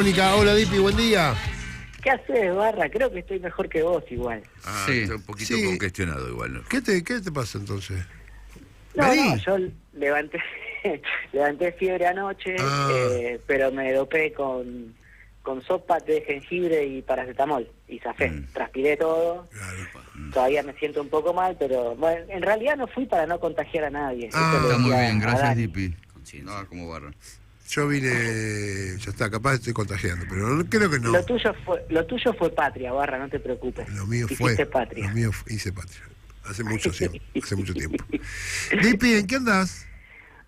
Mónica, hola Dipi, buen día. ¿Qué haces, Barra? Creo que estoy mejor que vos igual. Sí. Está un poquito congestionado igual, ¿no? ¿Qué te pasa entonces? No, Vení. yo levanté levanté fiebre anoche, pero me dopé con sopa, té de jengibre y paracetamol. Y zafé, transpiré todo. Claro. Todavía me siento un poco mal, pero bueno, en realidad no fui para no contagiar a nadie. Eso le Está muy decía bien, a gracias Dani. Dipi. No, como Barra. Yo vine, ya está, capaz estoy contagiando, pero creo que no. Lo tuyo fue patria, Barra, no te preocupes. Lo mío Hiciste fue, patria. lo mío hice patria. Hace mucho tiempo. Dipi, ¿en qué andás?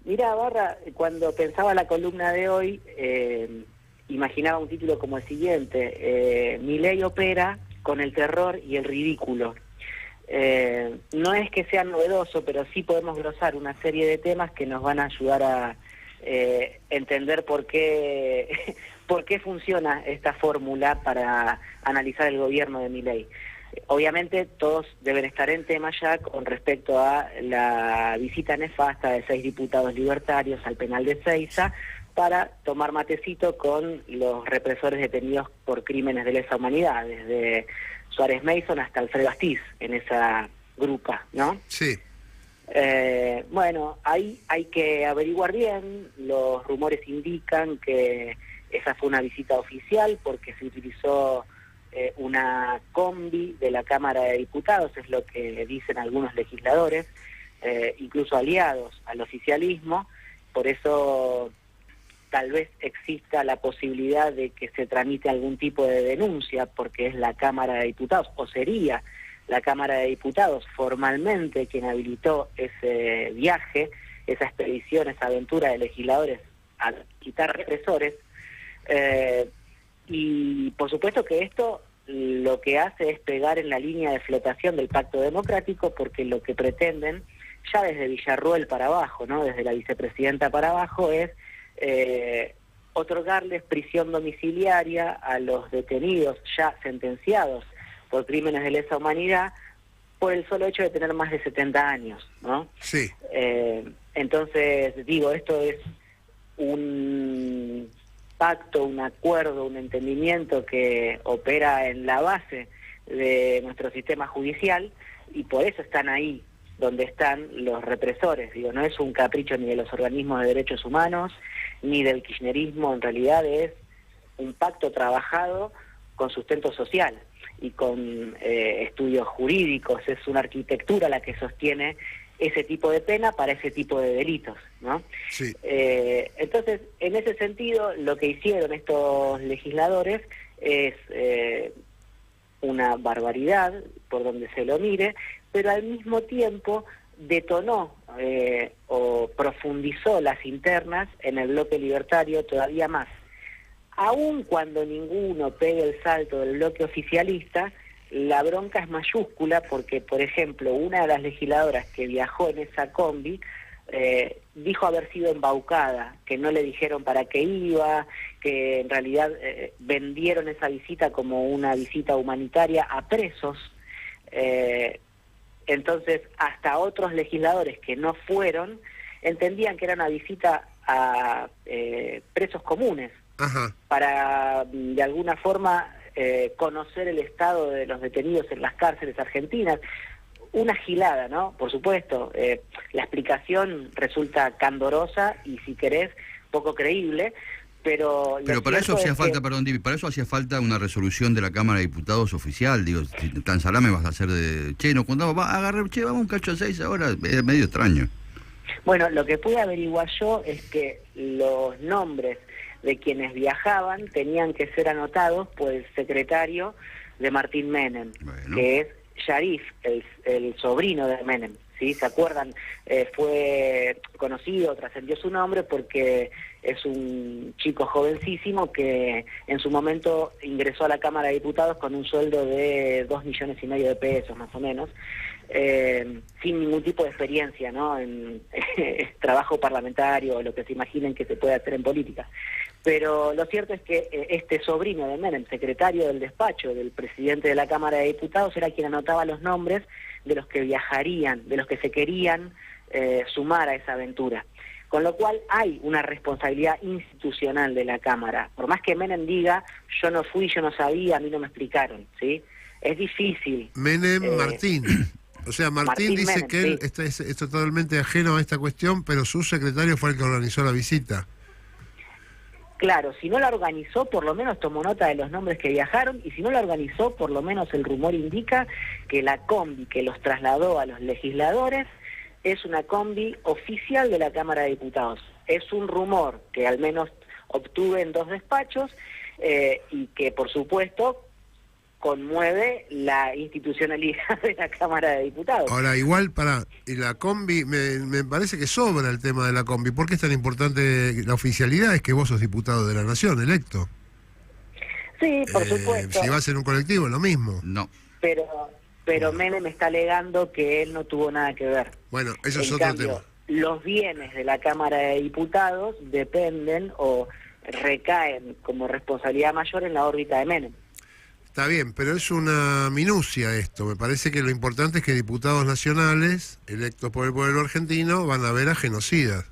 Mira, Barra, cuando pensaba la columna de hoy, imaginaba un título como el siguiente: Milei opera con el terror y el ridículo. No es que sea novedoso, pero sí podemos glosar una serie de temas que nos van a ayudar a entender por qué funciona esta fórmula para analizar el gobierno de Milei. Obviamente todos deben estar en tema ya con respecto a la visita nefasta de 6 diputados libertarios al penal de Seiza para tomar matecito con los represores detenidos por crímenes de lesa humanidad, desde Suárez Mason hasta Alfredo Astiz, en esa grupa, ¿no? Sí. Bueno, ahí hay que averiguar bien. Los rumores indican que esa fue una visita oficial porque se utilizó una combi de la Cámara de Diputados, es lo que dicen algunos legisladores, incluso aliados al oficialismo. Por eso tal vez exista la posibilidad de que se tramite algún tipo de denuncia, porque es la Cámara de Diputados, o sería la Cámara de Diputados formalmente quien habilitó ese viaje, esa expedición, esa aventura de legisladores a quitar represores. Y por supuesto que esto lo que hace es pegar en la línea de flotación del Pacto Democrático, porque lo que pretenden, ya desde Villarruel para abajo, ¿no?, desde la vicepresidenta para abajo, es otorgarles prisión domiciliaria a los detenidos ya sentenciados por crímenes de lesa humanidad por el solo hecho de tener más de 70 años, ¿no? Sí. Entonces, digo, esto es un pacto, un acuerdo, un entendimiento que opera en la base de nuestro sistema judicial, y por eso están ahí donde están los represores. Digo, no es un capricho ni de los organismos de derechos humanos, ni del kirchnerismo. En realidad es un pacto trabajado con sustento social y con estudios jurídicos. Es una arquitectura la que sostiene ese tipo de pena para ese tipo de delitos, ¿no? Sí. Entonces, en ese sentido, lo que hicieron estos legisladores es una barbaridad, por donde se lo mire, pero al mismo tiempo detonó o profundizó las internas en el bloque libertario todavía más. Aun cuando ninguno pegue el salto del bloque oficialista, la bronca es mayúscula porque, por ejemplo, una de las legisladoras que viajó en esa combi dijo haber sido embaucada, que no le dijeron para qué iba, que en realidad vendieron esa visita como una visita humanitaria a presos. Entonces, hasta otros legisladores que no fueron entendían que era una visita a presos comunes. Ajá. Para, de alguna forma, conocer el estado de los detenidos en las cárceles argentinas. Una gilada, ¿no? Por supuesto, la explicación resulta candorosa y, si querés, poco creíble, pero para eso hacía falta, perdón, Divi, para eso hacía falta una resolución de la Cámara de Diputados oficial. Digo, si tan salame vas a hacer de... Che, no contamos, agarrar, che, vamos un cacho a 6 ahora, es medio extraño. Bueno, lo que pude averiguar yo es que los nombres de quienes viajaban tenían que ser anotados por el secretario de Martín Menem, que es Sharif, el sobrino de Menem, ¿sí? ¿Se acuerdan? Fue conocido, trascendió su nombre porque es un chico jovencísimo que en su momento ingresó a la Cámara de Diputados con un sueldo de 2,5 millones de pesos, más o menos, sin ningún tipo de experiencia, ¿no?, en trabajo parlamentario o lo que se imaginen que se puede hacer en política. Pero lo cierto es que este sobrino de Menem, secretario del despacho del presidente de la Cámara de Diputados, era quien anotaba los nombres de los que viajarían, de los que se querían sumar a esa aventura. Con lo cual hay una responsabilidad institucional de la Cámara. Por más que Menem diga, yo no fui, yo no sabía, a mí no me explicaron, ¿sí? Es difícil. Menem Martín. O sea, Martín dice Menem, que él sí. es totalmente ajeno a esta cuestión, pero su secretario fue el que organizó la visita. Claro, si no la organizó, por lo menos tomó nota de los nombres que viajaron, y si no la organizó, por lo menos el rumor indica que la combi que los trasladó a los legisladores es una combi oficial de la Cámara de Diputados. Es un rumor que al menos obtuve en 2 despachos y que, por supuesto, conmueve la institucionalidad de la Cámara de Diputados. Ahora, igual, y la combi, me parece que sobra el tema de la combi. ¿Por qué es tan importante la oficialidad? Es que vos sos diputado de la Nación, electo. Sí, por supuesto. Si vas en un colectivo, lo mismo. No. Pero Menem está alegando que él no tuvo nada que ver. Bueno, eso es En otro cambio, tema. los bienes de la Cámara de Diputados dependen o recaen como responsabilidad mayor en la órbita de Menem. Está bien, pero es una minucia esto. Me parece que lo importante es que diputados nacionales, electos por el pueblo argentino, van a ver a genocidas.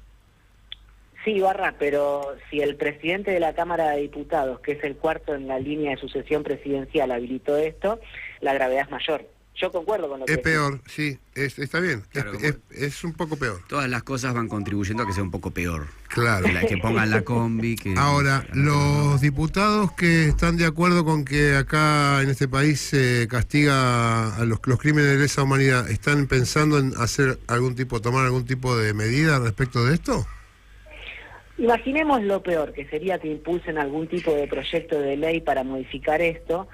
Sí, Barra, pero si el presidente de la Cámara de Diputados, que es el cuarto en la línea de sucesión presidencial, habilitó esto, la gravedad es mayor. Yo concuerdo con lo que Es decís. peor, sí, está bien. Claro, Es un poco peor. Todas las cosas van contribuyendo a que sea un poco peor. Claro. Que pongan la combi, que... Ahora, los diputados que están de acuerdo con que acá en este país se castiga a los crímenes de lesa humanidad, ¿están pensando en tomar algún tipo de medida respecto de esto? Imaginemos lo peor, que sería que impulsen algún tipo de proyecto de ley para modificar esto,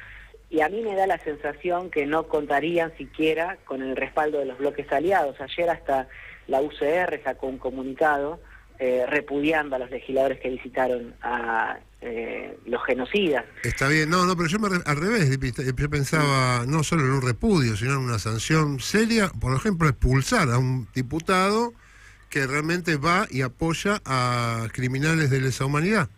y a mí me da la sensación que no contarían siquiera con el respaldo de los bloques aliados. Ayer hasta la UCR sacó un comunicado repudiando a los legisladores que visitaron a los genocidas. Está bien, no, pero yo al revés, yo pensaba no solo en un repudio, sino en una sanción seria, por ejemplo, expulsar a un diputado que realmente va y apoya a criminales de lesa humanidad.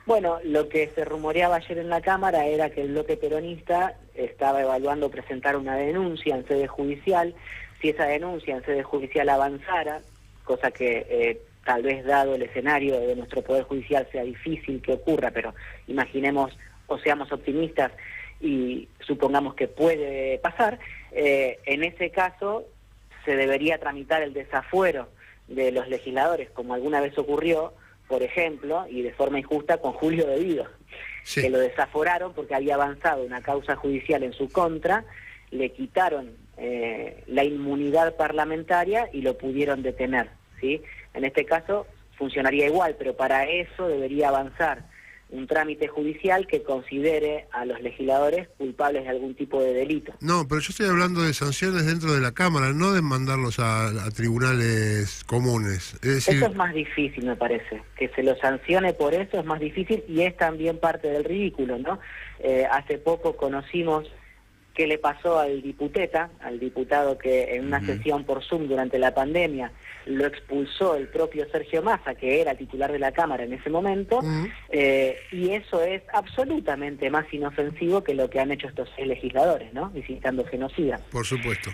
Bueno, lo que se rumoreaba ayer en la Cámara era que el bloque peronista estaba evaluando presentar una denuncia en sede judicial. Si esa denuncia en sede judicial avanzara, cosa que tal vez dado el escenario de nuestro Poder Judicial sea difícil que ocurra, pero imaginemos o seamos optimistas y supongamos que puede pasar, en ese caso se debería tramitar el desafuero de los legisladores, como alguna vez ocurrió, por ejemplo, y de forma injusta, con Julio De Vido, Sí. que lo desaforaron porque había avanzado una causa judicial en su contra, le quitaron la inmunidad parlamentaria y lo pudieron detener, ¿sí? En este caso funcionaría igual, pero para eso debería avanzar un trámite judicial que considere a los legisladores culpables de algún tipo de delito. No, pero yo estoy hablando de sanciones dentro de la Cámara, no de mandarlos a tribunales comunes. Es decir, Eso es más difícil, me parece. Que se lo sancione por eso es más difícil y es también parte del ridículo, ¿no? Hace poco conocimos qué le pasó al diputado que en una sesión por Zoom durante la pandemia lo expulsó el propio Sergio Massa, que era titular de la Cámara en ese momento, y eso es absolutamente más inofensivo que lo que han hecho estos 6 legisladores, ¿no? Visitando genocidas. por supuesto.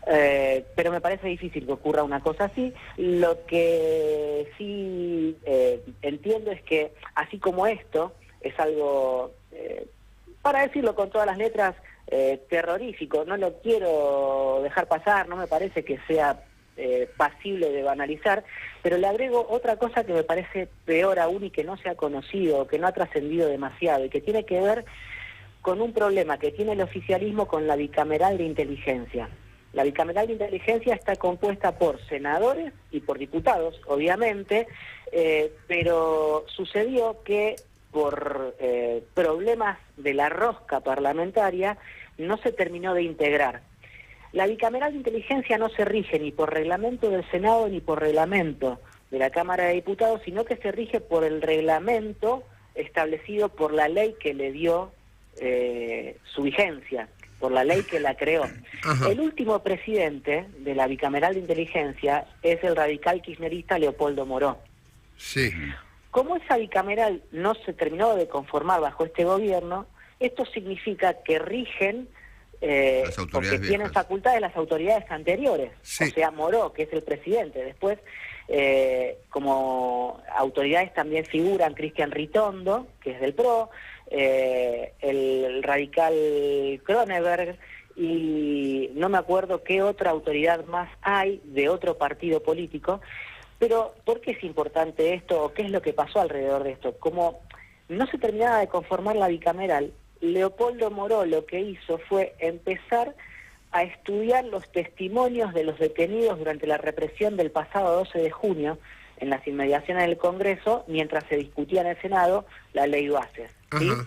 Pero me parece difícil que ocurra una cosa así. Lo que sí entiendo es que, así como esto, es algo, para decirlo con todas las letras, terrorífico, no lo quiero dejar pasar, no me parece que sea pasible de banalizar, pero le agrego otra cosa que me parece peor aún y que no se ha conocido, que no ha trascendido demasiado y que tiene que ver con un problema que tiene el oficialismo con la bicameral de inteligencia. La bicameral de inteligencia está compuesta por senadores y por diputados, obviamente, pero sucedió que por problemas de la rosca parlamentaria no se terminó de integrar. La bicameral de inteligencia no se rige ni por reglamento del Senado ni por reglamento de la Cámara de Diputados, sino que se rige por el reglamento establecido por la ley que le dio su vigencia, por la ley que la creó. Ajá. El último presidente de la bicameral de inteligencia es el radical kirchnerista Leopoldo Moró. Sí. Como esa bicameral no se terminó de conformar bajo este gobierno, esto significa que rigen Las autoridades porque viejas. tienen facultades las autoridades anteriores, Sí. o sea, Moró, que es el presidente. Después, como autoridades también figuran Cristian Ritondo, que es del PRO, el radical Kroneberg, y no me acuerdo qué otra autoridad más hay de otro partido político. Pero, ¿por qué es importante esto o qué es lo que pasó alrededor de esto? Como no se terminaba de conformar la bicameral, Leopoldo Moró lo que hizo fue empezar a estudiar los testimonios de los detenidos durante la represión del pasado 12 de junio en las inmediaciones del Congreso, mientras se discutía en el Senado la ley Bases, ¿sí? Ajá.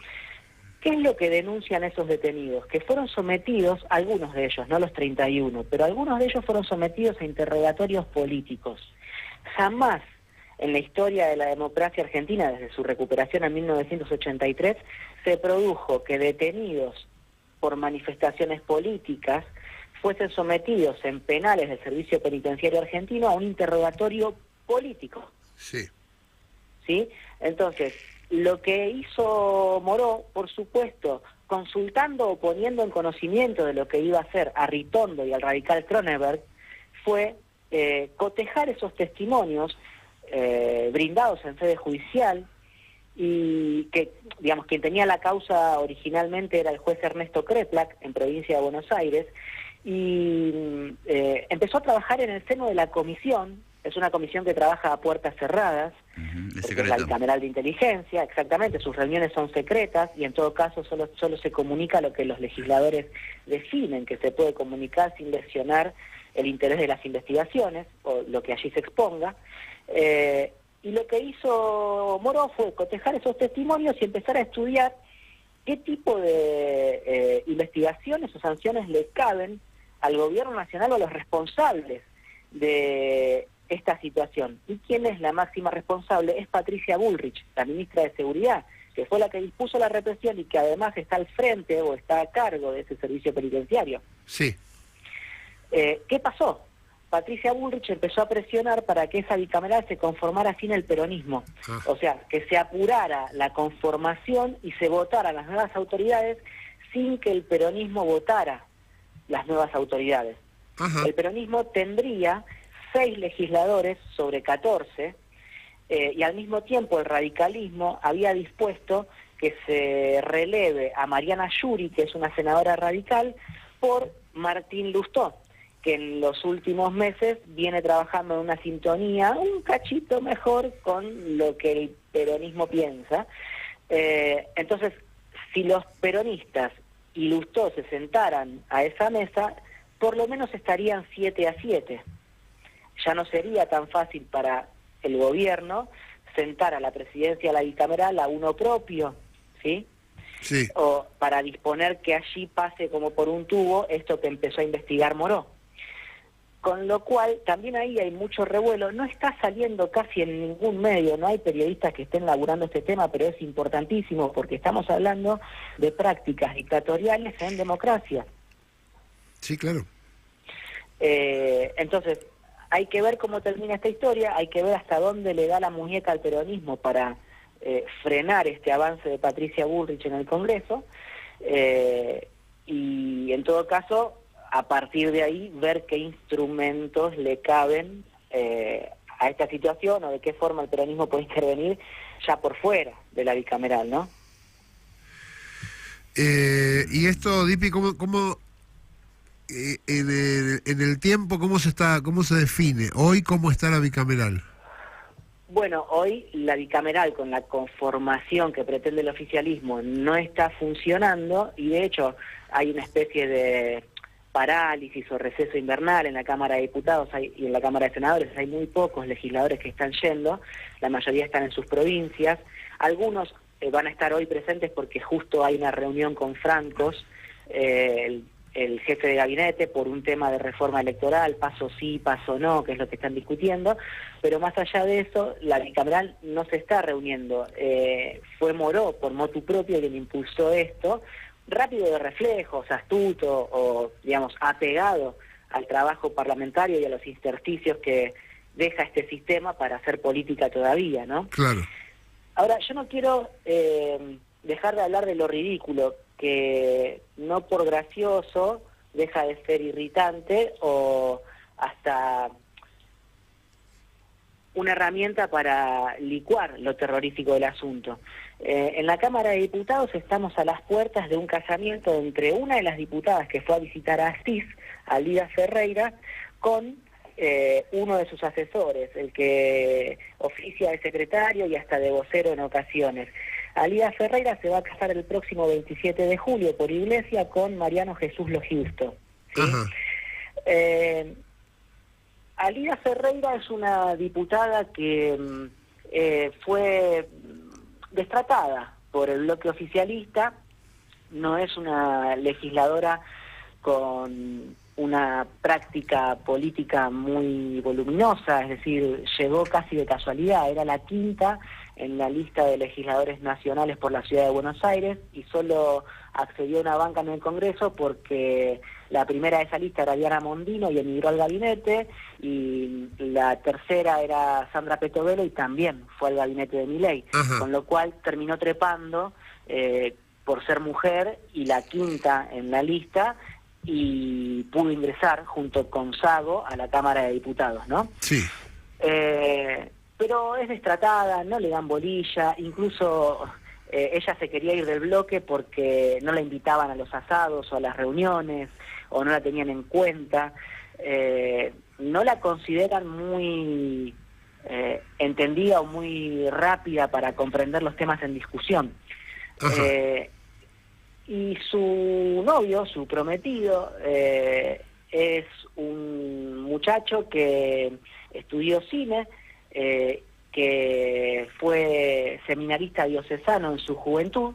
¿Qué es lo que denuncian esos detenidos? Que fueron sometidos, algunos de ellos, no los 31, pero algunos de ellos fueron sometidos a interrogatorios políticos. Jamás en la historia de la democracia argentina, desde su recuperación en 1983, se produjo que detenidos por manifestaciones políticas fuesen sometidos en penales del Servicio Penitenciario Argentino a un interrogatorio político. Sí. ¿Sí? Entonces, lo que hizo Moró, por supuesto, consultando o poniendo en conocimiento de lo que iba a hacer a Ritondo y al radical Kroneberg, fue cotejar esos testimonios brindados en sede judicial, y que, digamos, quien tenía la causa originalmente era el juez Ernesto Kreplak, en provincia de Buenos Aires, y empezó a trabajar en el seno de la comisión. Es una comisión que trabaja a puertas cerradas, Es porque es la bicameral de inteligencia, exactamente, sus reuniones son secretas y en todo caso solo se comunica lo que los legisladores definen que se puede comunicar sin lesionar el interés de las investigaciones o lo que allí se exponga. Y lo que hizo Moró fue cotejar esos testimonios y empezar a estudiar qué tipo de investigaciones o sanciones le caben al gobierno nacional o a los responsables de esta situación. ¿Y quién es la máxima responsable? Es Patricia Bullrich, la ministra de Seguridad, que fue la que dispuso la represión y que además está al frente o está a cargo de ese servicio penitenciario. Sí. ¿Qué pasó? Patricia Bullrich empezó a presionar para que esa bicameral se conformara sin el peronismo. O sea, que se apurara la conformación y se votaran las nuevas autoridades sin que el peronismo votara las nuevas autoridades. Ajá. El peronismo tendría 6 legisladores sobre 14, y al mismo tiempo el radicalismo había dispuesto que se releve a Mariana Yuri, que es una senadora radical, por Martín Lustó, que en los últimos meses viene trabajando en una sintonía un cachito mejor con lo que el peronismo piensa. Entonces, si los peronistas y Lustó se sentaran a esa mesa, por lo menos estarían 7-7. Ya no sería tan fácil para el gobierno sentar a la presidencia de la bicameral a uno propio, ¿sí? Sí. O para disponer que allí pase como por un tubo esto que empezó a investigar Moró. Con lo cual, también ahí hay mucho revuelo. No está saliendo casi en ningún medio, no hay periodistas que estén laburando este tema, pero es importantísimo porque estamos hablando de prácticas dictatoriales en democracia. Sí, claro. Entonces, hay que ver cómo termina esta historia, hay que ver hasta dónde le da la muñeca al peronismo para frenar este avance de Patricia Bullrich en el Congreso, y en todo caso, a partir de ahí, ver qué instrumentos le caben a esta situación o de qué forma el peronismo puede intervenir ya por fuera de la bicameral, ¿no? Y esto, Dipi, ¿cómo en el tiempo cómo se define? Hoy, ¿cómo está la bicameral? Bueno, hoy la bicameral, con la conformación que pretende el oficialismo, no está funcionando, y de hecho hay una especie de parálisis o receso invernal en la Cámara de Diputados y en la Cámara de Senadores. Hay muy pocos legisladores que están yendo, la mayoría están en sus provincias. Algunos van a estar hoy presentes porque justo hay una reunión con Francos, el jefe de gabinete, por un tema de reforma electoral, paso sí, paso no, que es lo que están discutiendo. Pero más allá de eso, la bicameral no se está reuniendo. Fue Moró, por motu propio, quien impulsó esto, rápido de reflejos, astuto o, digamos, apegado al trabajo parlamentario y a los intersticios que deja este sistema para hacer política todavía, ¿no? Claro. Ahora, yo no quiero dejar de hablar de lo ridículo, que no por gracioso deja de ser irritante o hasta una herramienta para licuar lo terrorífico del asunto. En la Cámara de Diputados estamos a las puertas de un casamiento entre una de las diputadas que fue a visitar a Asís, Alida Ferreira, con uno de sus asesores, el que oficia de secretario y hasta de vocero en ocasiones. Alida Ferreira se va a casar el próximo 27 de julio por iglesia con Mariano Jesús Logiusto, ¿sí? Alida Ferreira es una diputada que fue destratada por el bloque oficialista, no es una legisladora con una práctica política muy voluminosa, es decir, llegó casi de casualidad, era la quinta en la lista de legisladores nacionales por la ciudad de Buenos Aires y solo accedió a una banca en el Congreso porque la primera de esa lista era Diana Mondino y emigró al gabinete, y la tercera era Sandra Petovelo y también fue al gabinete de Milei, con lo cual terminó trepando por ser mujer y la quinta en la lista, y pudo ingresar junto con Sago a la Cámara de Diputados, ¿no? Sí. Pero es destratada, no le dan bolilla, incluso ella se quería ir del bloque porque no la invitaban a los asados o a las reuniones, o no la tenían en cuenta, no la consideran muy entendida o muy rápida para comprender los temas en discusión. Y su novio, su prometido, es un muchacho que estudió cine, que fue seminarista diocesano en su juventud.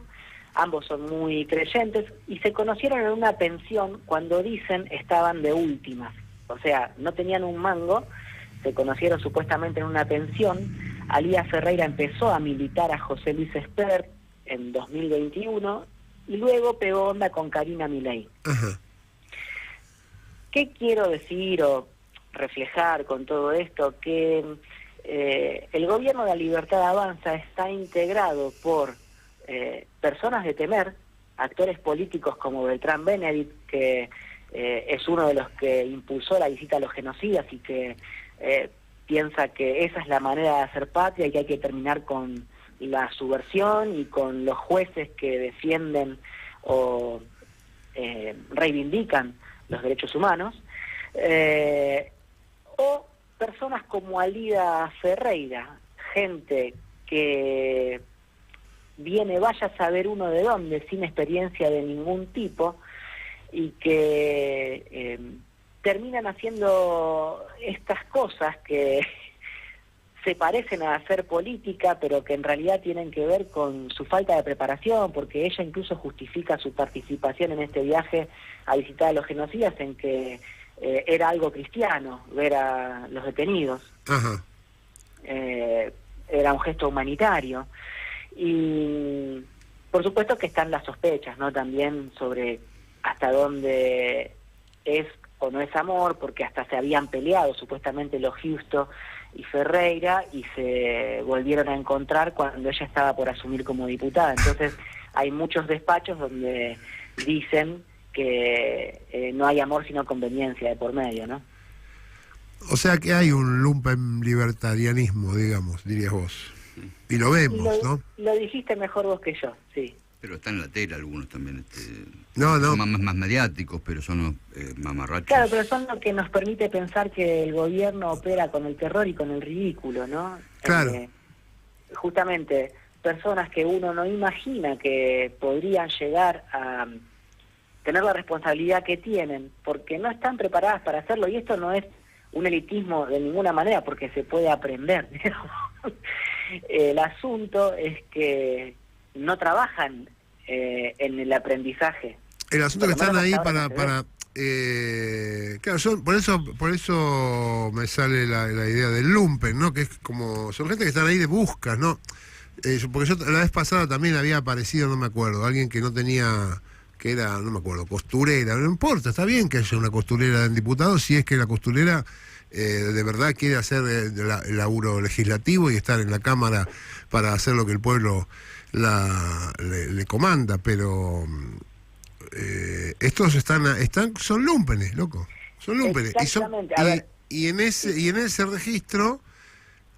Ambos son muy creyentes y se conocieron en una pensión cuando dicen estaban de últimas. O sea, no tenían un mango, se conocieron supuestamente en una pensión. Alida Ferreira empezó a militar a José Luis Espert en 2021 y luego pegó onda con Karina Milei. ¿Qué quiero decir o reflejar con todo esto? Que el gobierno de la Libertad Avanza está integrado por personas de temer, actores políticos como Beltrán Benedict, que es uno de los que impulsó la visita a los genocidas y que piensa que esa es la manera de hacer patria y que hay que terminar con la subversión y con los jueces que defienden o reivindican los derechos humanos, o personas como Alida Ferreira, gente que viene, vaya a saber uno de dónde, sin experiencia de ningún tipo, y que terminan haciendo estas cosas que se parecen a hacer política, pero que en realidad tienen que ver con su falta de preparación, porque ella incluso justifica su participación en este viaje a visitar a los genocidas en que era algo cristiano ver a los detenidos. Era un gesto humanitario. Y por supuesto que están las sospechas, ¿no? También sobre hasta dónde es o no es amor, porque hasta se habían peleado supuestamente Logiusto y Ferreira y se volvieron a encontrar cuando ella estaba por asumir como diputada. Entonces hay muchos despachos donde dicen que no hay amor sino conveniencia de por medio, ¿no? O sea que hay un lumpen libertarianismo, digamos, dirías vos. Y lo vemos, ¿no? Lo dijiste mejor vos que yo, sí. Pero están en la tela algunos también. No. Son más mediáticos, pero son los mamarrachos. Claro, pero son lo que nos permite pensar que el gobierno opera con el terror y con el ridículo, ¿no? Claro. Justamente, personas que uno no imagina que podrían llegar a tener la responsabilidad que tienen, porque no están preparadas para hacerlo, y esto no es un elitismo de ninguna manera, porque se puede aprender. El asunto es que no trabajan en el aprendizaje. El asunto es que están ahí para claro, por eso me sale la idea del lumpen, ¿no? Que es como, son gente que están ahí de buscas, ¿no? Porque yo la vez pasada también había aparecido, no me acuerdo, alguien que no tenía, que era, no me acuerdo, costurera, no importa, está bien que haya una costurera en diputado si es que la costurera de verdad quiere hacer el laburo legislativo y estar en la Cámara para hacer lo que el pueblo le comanda, pero estos son lúmpenes, loco. Son lúmpenes. Exactamente. A ver. Y en ese registro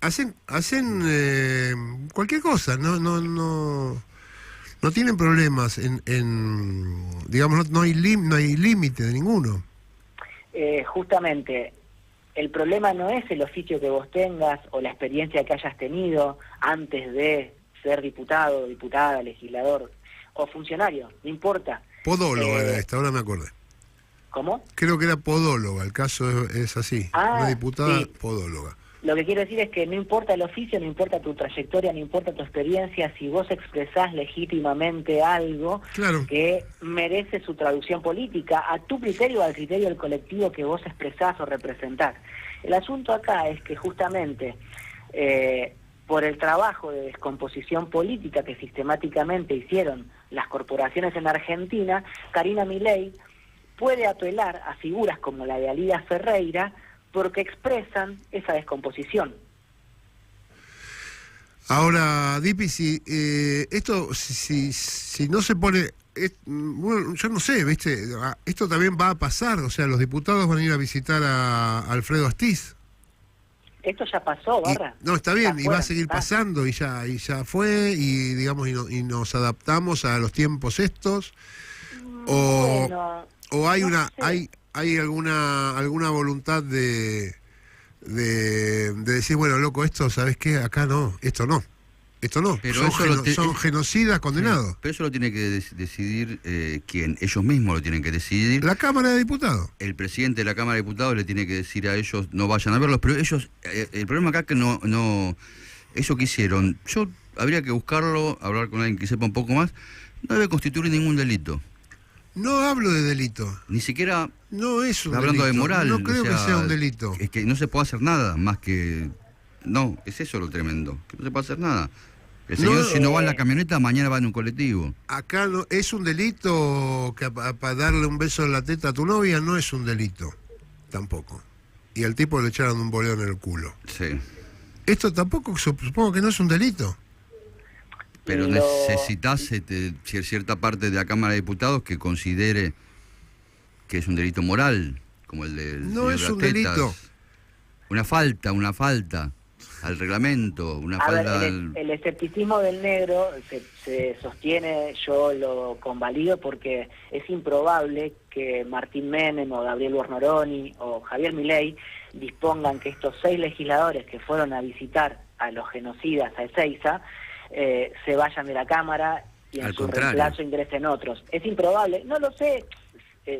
hacen cualquier cosa, no tienen problemas digamos, no hay límite de ninguno. Justamente, el problema no es el oficio que vos tengas o la experiencia que hayas tenido antes de ser diputado, diputada, legislador o funcionario, no importa. Podóloga era esta, ahora me acordé. ¿Cómo? Creo que era podóloga, el caso es así. Una diputada, sí. Podóloga. Lo que quiero decir es que no importa el oficio, no importa tu trayectoria, no importa tu experiencia, si vos expresás legítimamente algo que merece su traducción política, a tu criterio o al criterio del colectivo que vos expresás o representás. El asunto acá es que justamente por el trabajo de descomposición política que sistemáticamente hicieron las corporaciones en Argentina, Karina Milei puede apelar a figuras como la de Alida Ferreira porque expresan esa descomposición. Ahora, Dipi, si no se pone... bueno, yo no sé, ¿viste? Esto también va a pasar, o sea, los diputados van a ir a visitar a Alfredo Astiz. Esto ya pasó, Barra. No, está bien, y va a seguir pasando, y ya fue, y digamos, y nos adaptamos a los tiempos estos. O hay hay alguna voluntad de decir, bueno, loco, esto, ¿sabes qué? Acá no, esto no. Pero son genocidas condenados. Sí, pero eso lo tiene que decidir ¿quién? Ellos mismos lo tienen que decidir. La Cámara de Diputados. El presidente de la Cámara de Diputados le tiene que decir a ellos, no vayan a verlos, pero ellos, el problema acá es que no eso que hicieron, habría que buscarlo, hablar con alguien que sepa un poco más, no debe constituir ningún delito. No hablo de delito. Ni siquiera... No es un delito. Hablando de moral. No creo que sea un delito. Es que no se puede hacer nada más que... No, es eso lo tremendo. Que no se puede hacer nada. El señor, si no va en la camioneta, mañana va en un colectivo. Acá no, es un delito que para darle un beso en la teta a tu novia no es un delito. Tampoco. Y al tipo le echaron un boleo en el culo. Sí. Esto tampoco, supongo que no es un delito. Pero necesitas cierta parte de la Cámara de Diputados que considere que es un delito moral, como el del no es un delito. Una falta al reglamento, una falta... El escepticismo del negro se sostiene, yo lo convalido, porque es improbable que Martín Menem o Gabriel Bornoroni o Javier Milei dispongan que estos 6 legisladores que fueron a visitar a los genocidas a Ezeiza se vayan de la Cámara y en su reemplazo ingresen otros. Es improbable, no lo sé,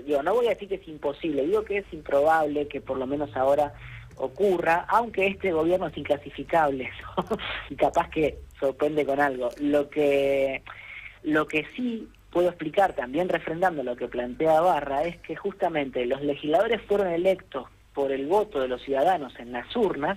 no voy a decir que es imposible, digo que es improbable que por lo menos ahora ocurra, aunque este gobierno es inclasificable, ¿no? Y capaz que sorprende con algo. Lo que sí puedo explicar, también refrendando lo que plantea Barra, es que justamente los legisladores fueron electos por el voto de los ciudadanos en las urnas,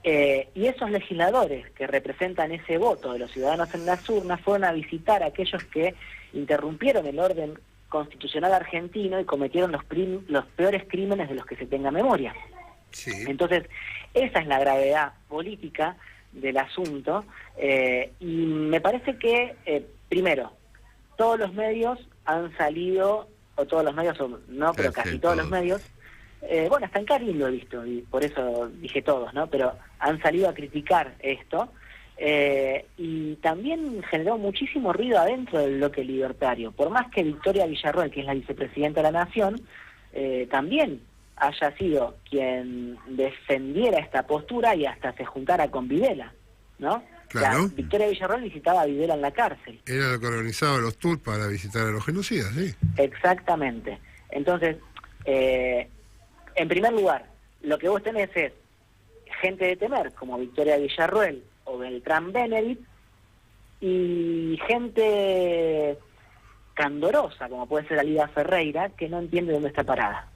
y esos legisladores que representan ese voto de los ciudadanos en las urnas fueron a visitar a aquellos que interrumpieron el orden constitucional argentino y cometieron los peores crímenes de los que se tenga memoria. Sí. Entonces, esa es la gravedad política del asunto, y me parece que, primero, todos los medios han salido, o todos los medios, no, pero casi todos los medios, bueno, hasta en Clarín lo he visto, y por eso dije todos, ¿no? Pero han salido a criticar esto, y también generó muchísimo ruido adentro del bloque libertario. Por más que Victoria Villarroel, que es la vicepresidenta de la Nación, también haya sido quien defendiera esta postura y hasta se juntara con Videla, ¿no? Claro. O sea, Victoria Villarroel visitaba a Videla en la cárcel. Era lo que organizaba los tours para visitar a los genocidas, sí. Exactamente. Entonces, en primer lugar, lo que vos tenés es gente de temer, como Victoria Villarroel o Beltrán Benedict, y gente candorosa, como puede ser Alida Ferreira, que no entiende dónde está parada.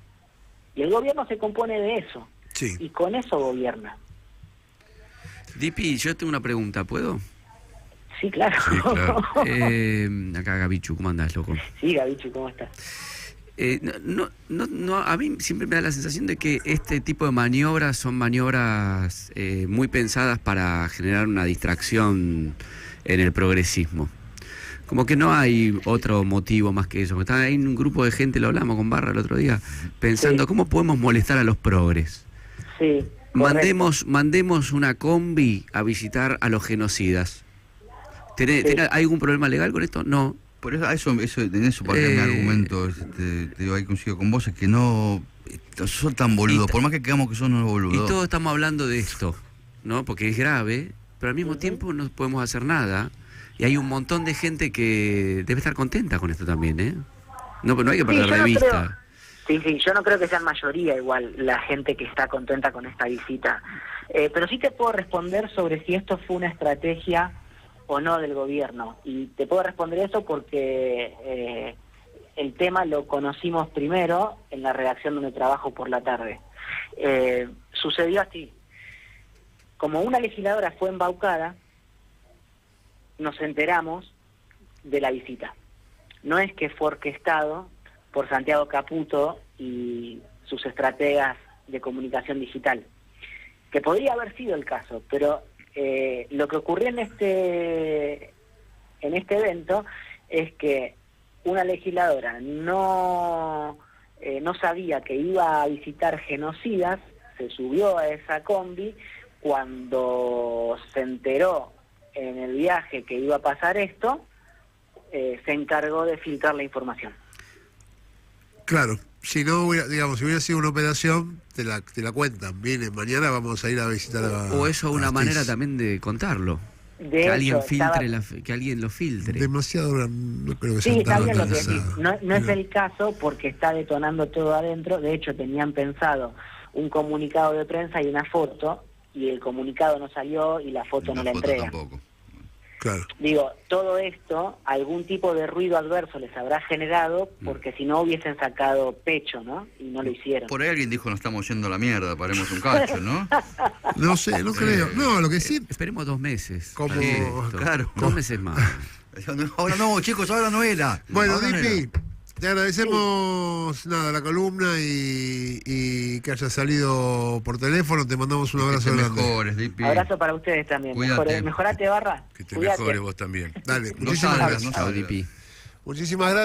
Y el gobierno se compone de eso, sí. Y con eso gobierna. Dipi, yo tengo una pregunta, ¿puedo? Sí, claro. Sí, claro. Acá Gabichu, ¿cómo andás, loco? Sí, Gabichu, ¿cómo estás? A mí siempre me da la sensación de que este tipo de maniobras son maniobras muy pensadas para generar una distracción en el progresismo. Como que no hay otro motivo más que eso. Está ahí un grupo de gente, lo hablamos con Barra el otro día, pensando Sí. cómo podemos molestar a los progres. Sí. Mandemos una combi a visitar a los genocidas. ¿Hay algún problema legal con esto? No. Por eso en eso para que mi argumento, te digo, ahí coincido con vos, es que no son tan boludos, por más que quedamos que son unos boludos. Y todos estamos hablando de esto, ¿no? Porque es grave, pero al mismo tiempo no podemos hacer nada. Y hay un montón de gente que debe estar contenta con esto también, ¿eh? No hay que perder de vista. Sí, yo no creo que sean mayoría igual la gente que está contenta con esta visita. Pero sí te puedo responder sobre si esto fue una estrategia o no del gobierno. Y te puedo responder eso porque el tema lo conocimos primero en la redacción donde trabajo por la tarde. Sucedió así. Como una legisladora fue embaucada, nos enteramos de la visita. No es que fue orquestado por Santiago Caputo y sus estrategas de comunicación digital, que podría haber sido el caso, pero lo que ocurrió en este evento es que una legisladora no sabía que iba a visitar genocidas, se subió a esa combi, cuando se enteró en el viaje que iba a pasar esto, se encargó de filtrar la información. Claro, si no hubiera, digamos, si hubiera sido una operación, te la cuentan. Viene, mañana vamos a ir a visitar a... O eso es una a manera Ortiz. también de contarlo. De Que hecho, alguien filtre que alguien lo filtre. Demasiado, no creo que sea Sí, está tan bien lo que organizado. decís. No es el caso porque está detonando todo adentro. De hecho, tenían pensado un comunicado de prensa y una foto, y el comunicado no salió y la foto no la entrega. Tampoco. Claro. Digo, todo esto, algún tipo de ruido adverso les habrá generado, porque si no hubiesen sacado pecho, ¿no? Y no lo hicieron. Por ahí alguien dijo, nos estamos yendo a la mierda, paremos un cacho, ¿no? No sé, no creo. No, lo que sí... Esperemos 2 meses. Como- Esto. claro. 2 meses más. Ahora no, chicos, ahora no era. Bueno, Ahora no era. Dipi, te agradecemos la columna y que hayas salido por teléfono. Te mandamos un Que abrazo te grande. mejores, Dipi. Abrazo para ustedes también. Cuídate. Mejorate, Barra. Que te Cuídate. mejores vos también. Dale, No muchísimas salgas, gracias. no Chao, salgas. Dipi. Muchísimas gracias.